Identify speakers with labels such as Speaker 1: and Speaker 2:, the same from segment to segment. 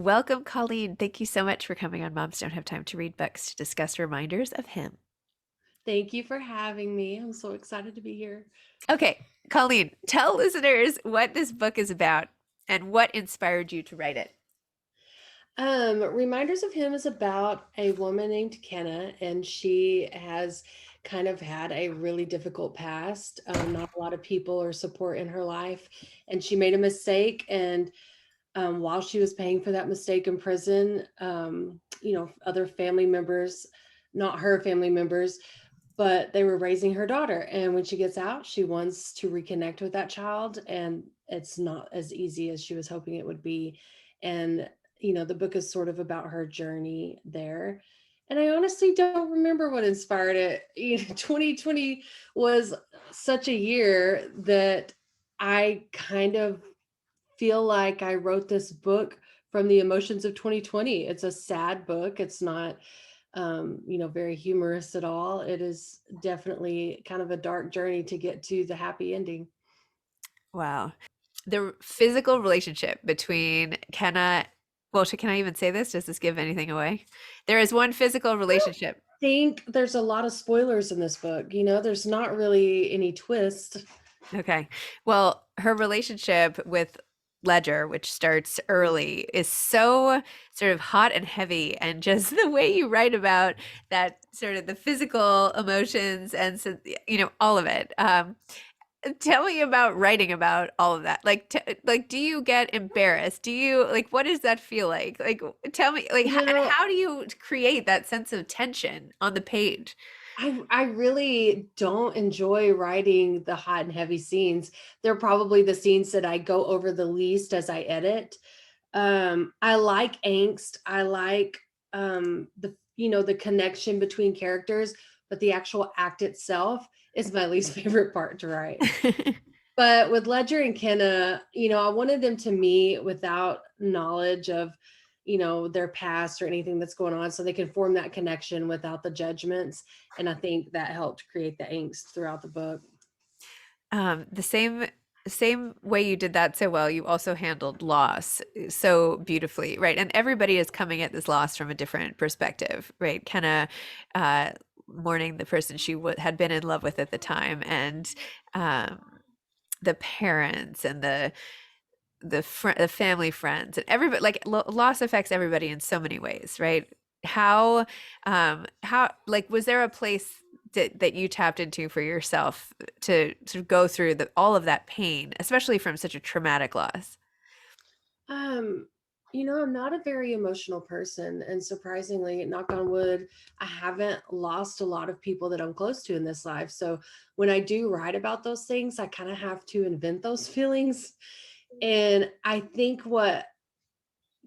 Speaker 1: Welcome, Colleen. Thank you so much for coming on Moms Don't Have Time to Read Books to discuss reminders of him.
Speaker 2: Thank you for having me. I'm so excited to be here.
Speaker 1: Okay, Colleen, tell listeners what this book is about and what inspired you to write it.
Speaker 2: Reminders of Him is about a woman named Kenna, and she has kind of had a really difficult past. Not a lot of people or support in her life, and she made a mistake. And while she was paying for that mistake in prison, other family members, not her family members, but they were raising her daughter. And when she gets out, she wants to reconnect with that child, and it's not as easy as she was hoping it would be. And the book is sort of about her journey there. And I honestly don't remember what inspired it. 2020 was such a year that I kind of feel like I wrote this book from the emotions of 2020. It's a sad book. It's not very humorous at all. It is definitely kind of a dark journey to get to the happy ending.
Speaker 1: Wow. The physical relationship between Kenna, well, can I even say this? Does this give anything away? There is one physical relationship.
Speaker 2: Think there's a lot of spoilers in this book. There's not really any twist.
Speaker 1: Okay. Well, her relationship with Ledger, which starts early, is so sort of hot and heavy. And just the way you write about that sort of the physical emotions and so, all of it. Tell me about writing about all of that. Like, do you get embarrassed? Do you like, what does that feel like? Like, tell me, like,
Speaker 2: You know,
Speaker 1: how do you create that sense of tension on the page?
Speaker 2: I really don't enjoy writing the hot and heavy scenes. They're probably the scenes that I go over the least as I edit. I like angst. I like the connection between characters, but the actual act itself is my least favorite part to write. But with Ledger and Kenna, I wanted them to meet without knowledge of, their past or anything that's going on, so they can form that connection without the judgments. And I think that helped create the angst throughout the book.
Speaker 1: The same way you did that so well, you also handled loss so beautifully, right? And everybody is coming at this loss from a different perspective, right? Kind of mourning the person she had been in love with at the time, and um, the parents and the family friends and everybody. Like loss affects everybody in so many ways, right? How like was there a place that you tapped into for yourself to sort of go through all of that pain, especially from such a traumatic loss?
Speaker 2: Um, I'm not a very emotional person, and surprisingly, knock on wood, I haven't lost a lot of people that I'm close to in this life. So when I do write about those things, I kind of have to invent those feelings. And I think what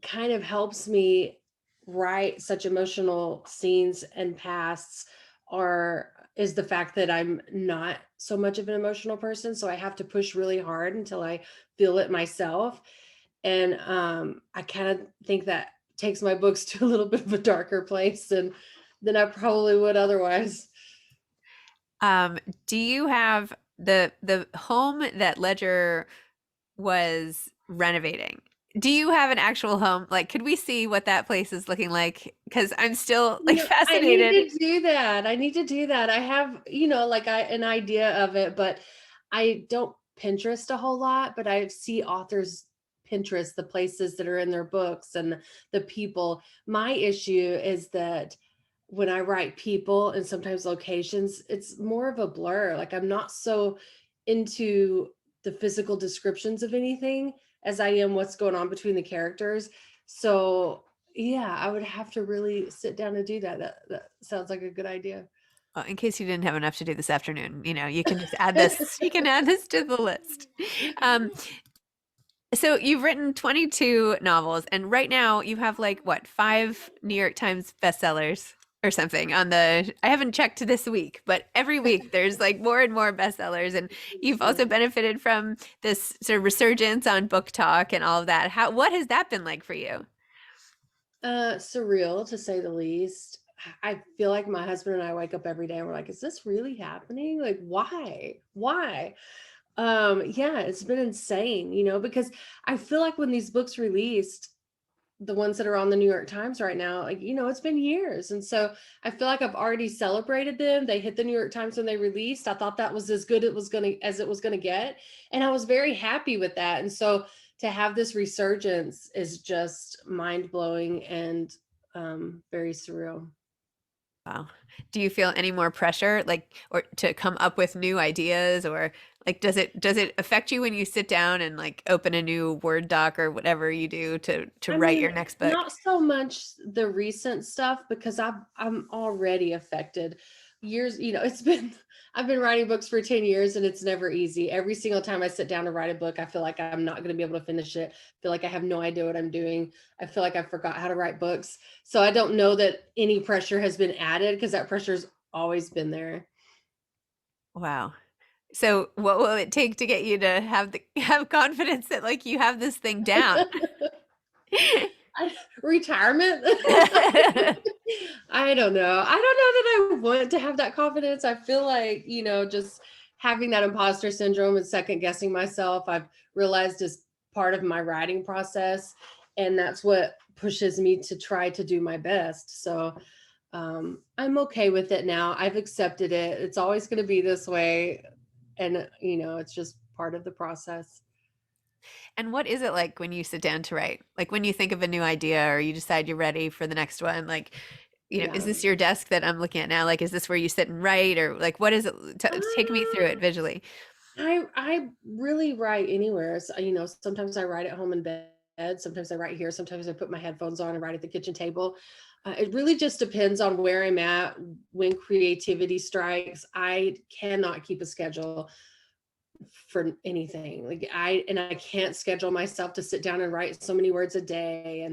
Speaker 2: kind of helps me write such emotional scenes and pasts are is the fact that I'm not so much of an emotional person, so I have to push really hard until I feel it myself. And I kind of think that takes my books to a little bit of a darker place than I probably would otherwise.
Speaker 1: Um, do you have the home that Ledger was renovating? Do you have an actual home? Like, could we see what that place is looking like? Because I'm still like
Speaker 2: I need
Speaker 1: fascinated.
Speaker 2: to do that. I need to do that. I have, like an idea of it, but I don't Pinterest a whole lot, but I see authors Pinterest the places that are in their books and the people. My issue is that when I write people and sometimes locations, it's more of a blur. Like I'm not so into the physical descriptions of anything as I am what's going on between the characters. So yeah, I would have to really sit down and do that. That sounds like a good idea.
Speaker 1: Well, in case you didn't have enough to do this afternoon, you can just add this. You can add this to the list. Um, so you've written 22 novels, and right now you have like what, five New York Times bestsellers or something on the. I haven't checked this week, but every week there's like more and more bestsellers, and you've also
Speaker 2: Yeah.
Speaker 1: benefited from this sort of resurgence on Book Talk and all of that. What has that been like for you?
Speaker 2: Surreal to say the least. I feel like my husband and I wake up every day and we're like, is this really happening? Like, why? Why? Yeah, it's been insane, because I feel like when these books released, the ones that are on the New York Times right now, like, it's been years. And so I feel like I've already celebrated them. They hit the New York Times when they released. I thought that was as good as it was gonna get. And I was very happy with that. And so to have this resurgence is just mind blowing and very surreal.
Speaker 1: Wow. Do you feel any more pressure, like, or to come up with new ideas, or like, does it affect you when you sit down and like open a new Word doc or whatever you do to
Speaker 2: I
Speaker 1: write
Speaker 2: mean,
Speaker 1: your next book?
Speaker 2: not so much the recent stuff because I'm already affected. Years, it's been I've been writing books for 10 years and it's never easy. Every single time I sit down to write a book, I feel like I'm not going to be able to finish it. I feel like I have no idea what I'm doing. I feel like I forgot how to write books. So I don't know that any pressure has been added because that pressure's always been there.
Speaker 1: Wow. So what will it take to get you to have confidence that like you have this thing down?
Speaker 2: Retirement. I don't know. I don't know that I want to have that confidence. I feel like, just having that imposter syndrome and second guessing myself, I've realized is part of my writing process. And that's what pushes me to try to do my best. So I'm okay with it now. I've accepted it. It's always going to be this way. And, it's just part of the process.
Speaker 1: And what is it like when you sit down to write? Like when you think of a new idea or you decide you're ready for the next one, like, is
Speaker 2: Yeah.
Speaker 1: this your desk that I'm looking at now? Like, is this where you sit and write, or like, what is it? Take me through it visually.
Speaker 2: I really write anywhere. So, sometimes I write at home in bed. Sometimes I write here. Sometimes I put my headphones on and write at the kitchen table. It really just depends on where I'm at when creativity strikes. I cannot keep a schedule for anything. Like I can't schedule myself to sit down and write so many words a day.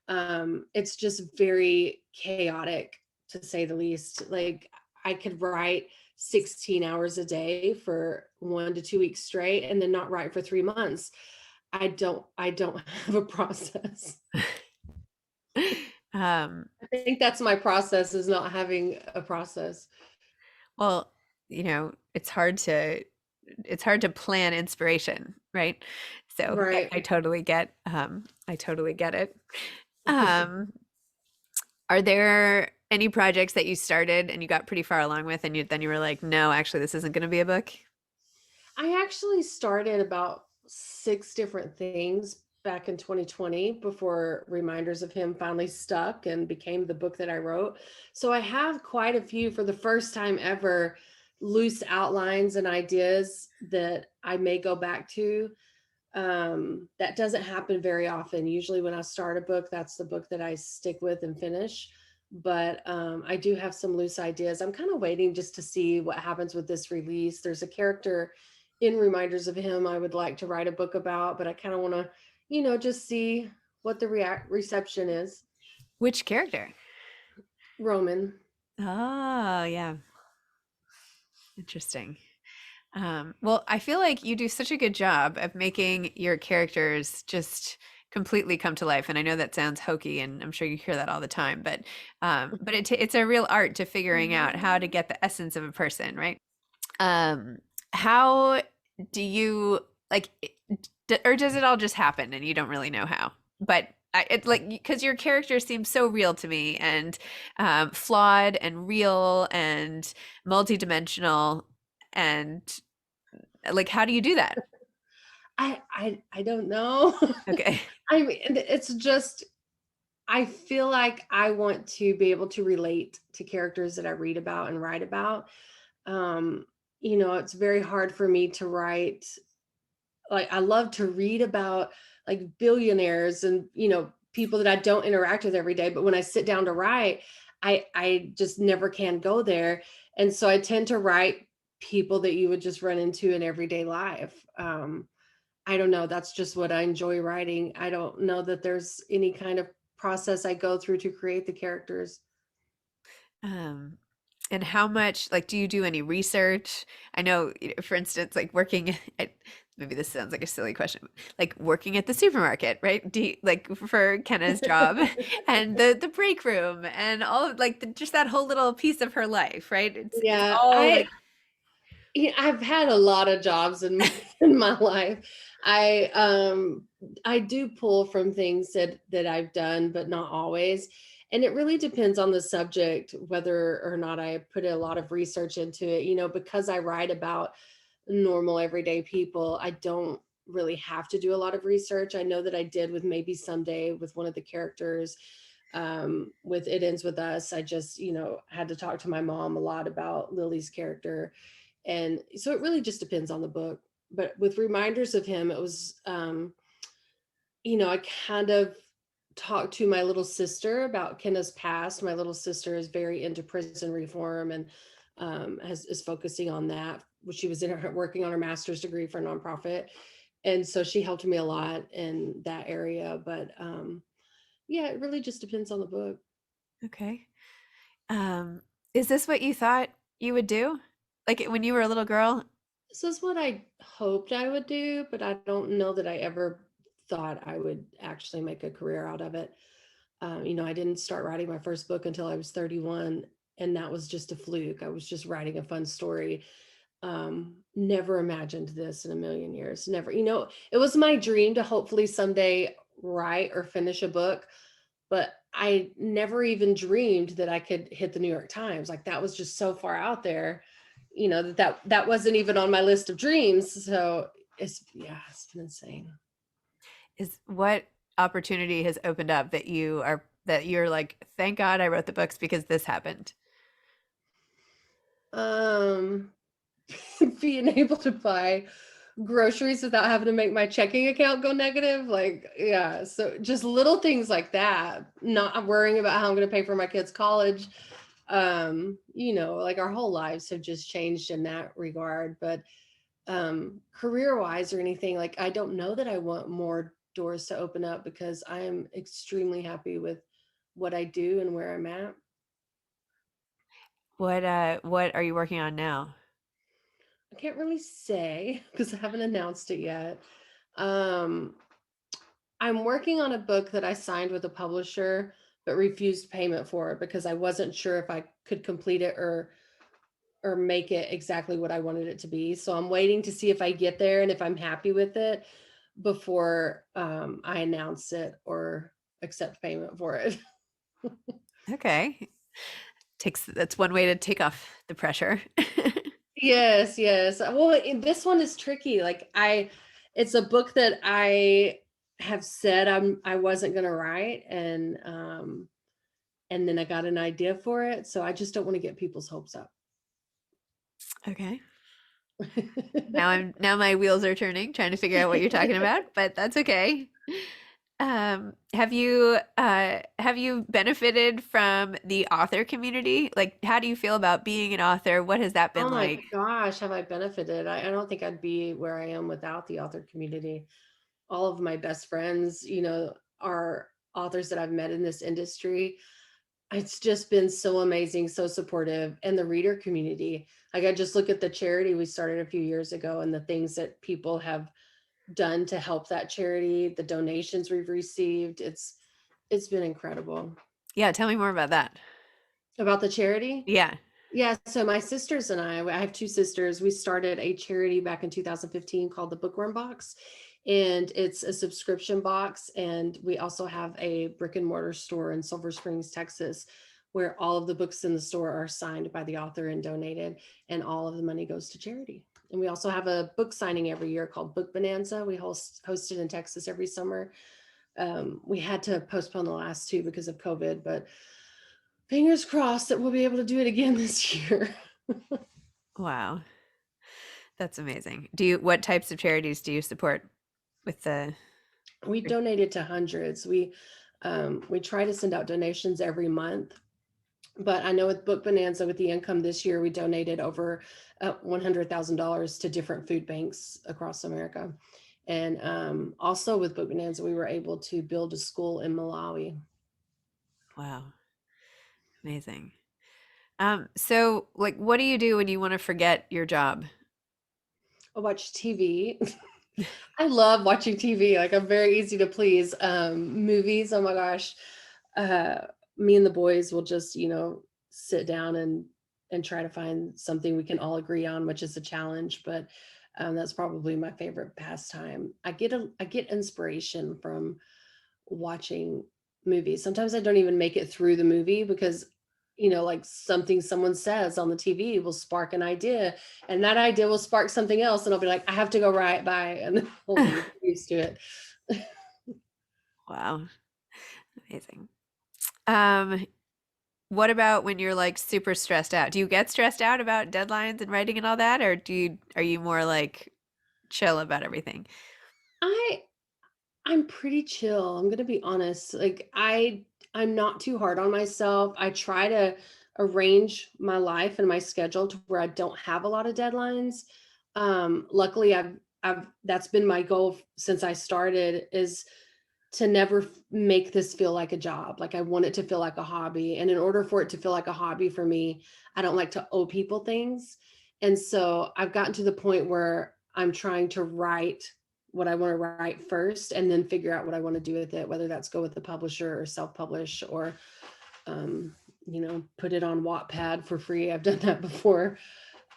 Speaker 2: And it's just very chaotic to say the least. Like I could write 16 hours a day for 1 to 2 weeks straight and then not write for 3 months. I don't have a process.
Speaker 1: Um,
Speaker 2: I think that's my process, is not having a process.
Speaker 1: well, it's hard to plan inspiration, right? So I
Speaker 2: Right.
Speaker 1: totally get it. Um, are there any projects that you started and you got pretty far along with, and then you were like, no, actually, this isn't going to be a book?
Speaker 2: I actually started about 6 different things back in 2020 before Reminders of Him finally stuck and became the book that I wrote. So I have quite a few, for the first time ever, loose outlines and ideas that I may go back to. That doesn't happen very often. Usually when I start a book, that's the book that I stick with and finish. But I do have some loose ideas. I'm kind of waiting just to see what happens with this release. There's a character in Reminders of Him I would like to write a book about, but I kind of want to, just see what the reception is.
Speaker 1: Which character?
Speaker 2: Roman.
Speaker 1: Oh, yeah. Interesting. Well, I feel like you do such a good job of making your characters just completely come to life. And I know that sounds hokey, and I'm sure you hear that all the time, but it's a real art to figuring out how to get the essence of a person, right? Um, how do you like, or does it all just happen and you don't really know how? But it's like, because your characters seem so real to me, and flawed and real and multidimensional, and like, how do you do that?
Speaker 2: I don't know.
Speaker 1: Okay.
Speaker 2: I mean, it's just, I feel like I want to be able to relate to characters that I read about and write about. Um, it's very hard for me to write. Like I love to read about like billionaires and, people that I don't interact with every day, but when I sit down to write, I just never can go there. And so I tend to write people that you would just run into in everyday life. I don't know. That's just what I enjoy writing. I don't know that there's any kind of process I go through to create the characters.
Speaker 1: Um, and how much, like, do you do any research? I know, for instance, like working at, maybe this sounds like a silly question, like working at the supermarket, right? Do you, like for Kenna's job and the break room and all of like just that whole little piece of her life, right? It's
Speaker 2: Yeah,
Speaker 1: all
Speaker 2: I
Speaker 1: like,
Speaker 2: Yeah, I've had a lot of jobs in in my life. I do pull from things that I've done, but not always. And it really depends on the subject, whether or not I put a lot of research into it. Because I write about normal everyday people, I don't really have to do a lot of research. I know that I did with Maybe Someday with one of the characters. With It Ends With Us, I just, had to talk to my mom a lot about Lily's character. And so it really just depends on the book. But with Reminders of Him, it was, I kind of talked to my little sister about Kenna's past. My little sister is very into prison reform and is focusing on that. She was working on her master's degree for a nonprofit. And so she helped me a lot in that area. But yeah, it really just depends on the book.
Speaker 1: Okay. Um, is this what you thought you would do? Like when you were a little girl?
Speaker 2: This is what I hoped I would do, but I don't know that I ever thought I would actually make a career out of it. I didn't start writing my first book until I was 31, and that was just a fluke. I was just writing a fun story. Never imagined this in a million years. Never. It was my dream to hopefully someday write or finish a book, but I never even dreamed that I could hit the New York Times. Like that was just so far out there, that wasn't even on my list of dreams. So it's been insane.
Speaker 1: Is what opportunity has opened up that you're like, thank God I wrote the books because this happened.
Speaker 2: Um, being able to buy groceries without having to make my checking account go negative. Like, yeah. So just little things like that, not worrying about how I'm going to pay for my kids' college. Like our whole lives have just changed in that regard. But career wise or anything, like, I don't know that I want more doors to open up because I am extremely happy with what I do and where I'm at.
Speaker 1: What are you working on now?
Speaker 2: I can't really say because I haven't announced it yet. Um, I'm working on a book that I signed with a publisher but refused payment for it because I wasn't sure if I could complete it or make it exactly what I wanted it to be. So I'm waiting to see if I get there and if I'm happy with it before I announce it or accept payment for it.
Speaker 1: Okay. Takes That's one way to take off the pressure.
Speaker 2: Yes, yes. Well, this one is tricky. It's a book that I have said I wasn't going to write, and then I got an idea for it. So I just don't want to get people's hopes up.
Speaker 1: Okay. Now my wheels are turning, trying to figure out what you're talking about, but that's okay. Have you benefited from the author community? Like, how do you feel about being an author? What has that
Speaker 2: Oh
Speaker 1: been
Speaker 2: my
Speaker 1: like?
Speaker 2: gosh, have I benefited? I don't think I'd be where I am without the author community. All of my best friends, are authors that I've met in this industry. It's just been so amazing, so supportive. And the reader community. Like, I just look at the charity we started a few years ago and the things that people have done to help that charity, the donations we've received. It's been incredible.
Speaker 1: Yeah, tell me more about that.
Speaker 2: About the charity?
Speaker 1: Yeah.
Speaker 2: Yeah, so my sisters and I have two sisters. We started a charity back in 2015 called the Bookworm Box, and it's a subscription box. And we also have a brick and mortar store in Silver Springs, Texas, where all of the books in the store are signed by the author and donated, and all of the money goes to charity. And we also have a book signing every year called Book Bonanza. We host it in Texas every summer. We had to postpone the last two because of COVID, but fingers crossed that we'll be able to do it again this year.
Speaker 1: Wow. That's amazing. What types of charities do you support with the
Speaker 2: We donated to hundreds. We try to send out donations every month, but I know with Book Bonanza, with the income this year, we donated over $100,000 to different food banks across America. And also with Book Bonanza, we were able to build a school in Malawi.
Speaker 1: Wow, amazing. So like what do you do when you want to forget your job?
Speaker 2: I watch TV. I love watching TV. Like, I'm very easy to please. Movies, oh my gosh. Uh, Me and the boys will just, sit down and try to find something we can all agree on, which is a challenge. But that's probably my favorite pastime. I get inspiration from watching movies. Sometimes I don't even make it through the movie because, like something someone says on the TV will spark an idea, and that idea will spark something else, and I'll be like, I have to go right by, and then I'll be used to it.
Speaker 1: Wow, amazing. Um, what about when you're like super stressed out? Do you get stressed out about deadlines and writing and all that, or are you more like chill about everything?
Speaker 2: I I'm pretty chill. I'm gonna be honest. Like I'm not too hard on myself. I try to arrange my life and my schedule to where I don't have a lot of deadlines. Luckily I've that's been my goal since I started, is to never make this feel like a job. Like I want it to feel like a hobby. And in order for it to feel like a hobby for me, I don't like to owe people things. And so I've gotten to the point where I'm trying to write what I want to write first and then figure out what I want to do with it, whether that's go with the publisher or self-publish or um, put it on Wattpad for free. I've done that before.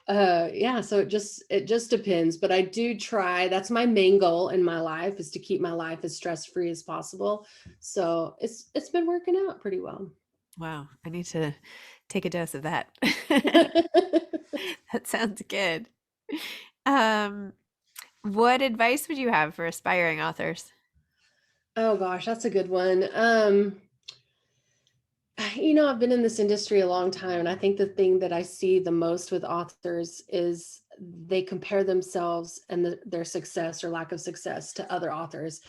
Speaker 2: Yeah, so it just depends, but I do try. That's my main goal in my life, is to keep my life as stress-free as possible. So it's been working out pretty well.
Speaker 1: Wow, I need to take a dose of that. That sounds good. Um, what advice would you have for aspiring authors?
Speaker 2: Oh gosh, that's a good one. I've been in this industry a long time, and I think the thing that I see the most with authors is they compare themselves and their success or lack of success to other authors.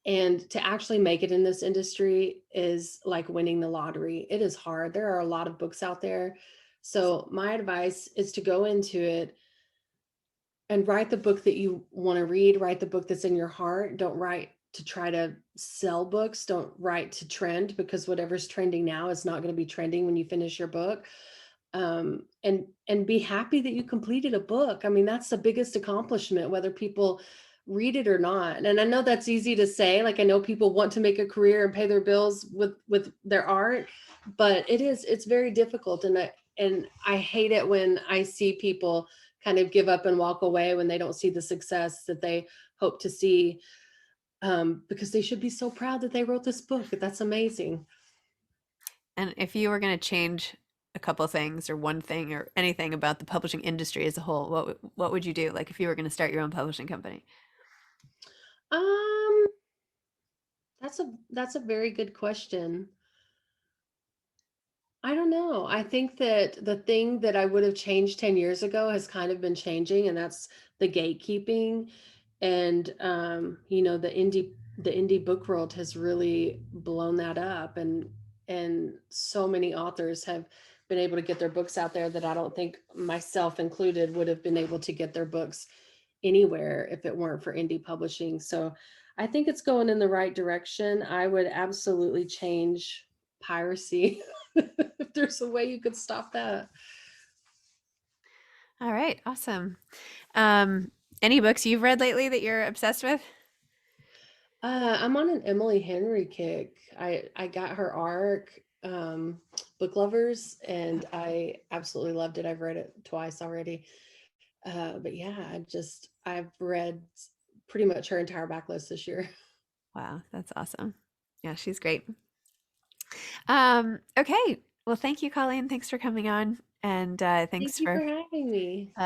Speaker 2: And to actually make it in this industry is like winning the lottery. It is hard. There are a lot of books out there. So, my advice is to go into it and write the book that you want to read, write the book that's in your heart. Don't write to try to sell books, don't write to trend, because whatever's trending now is not going to be trending when you finish your book. And be happy that you completed a book. I mean, that's the biggest accomplishment, whether people read it or not. And I know that's easy to say. Like I know people want to make a career and pay their bills with their art, but it's very difficult. And I hate it when I see people kind of give up and walk away when they don't see the success that they hope to see, because they should be so proud that they wrote this book. That's amazing.
Speaker 1: And if you were going to change a couple things or one thing or anything about the publishing industry as a whole, what would you do? Like if you were going to start your own publishing company?
Speaker 2: Um, that's a very good question. I don't know. I think that the thing that I would have changed 10 years ago has kind of been changing, and that's the gatekeeping. And the indie book world has really blown that up, and so many authors have been able to get their books out there that I don't think, myself included, would have been able to get their books anywhere if it weren't for indie publishing. So I think it's going in the right direction. I would absolutely change piracy if there's a way you could stop that.
Speaker 1: All right, awesome. Any books you've read lately that you're obsessed with?
Speaker 2: I'm on an Emily Henry kick. I got her arc, Book Lovers, and I absolutely loved it. I've read it twice already. But yeah, I've read pretty much her entire backlist this year.
Speaker 1: Wow, that's awesome. Yeah, she's great. Okay. Well, thank you, Colleen. Thanks for coming on, and
Speaker 2: Thank
Speaker 1: thanks
Speaker 2: you
Speaker 1: for
Speaker 2: for having me.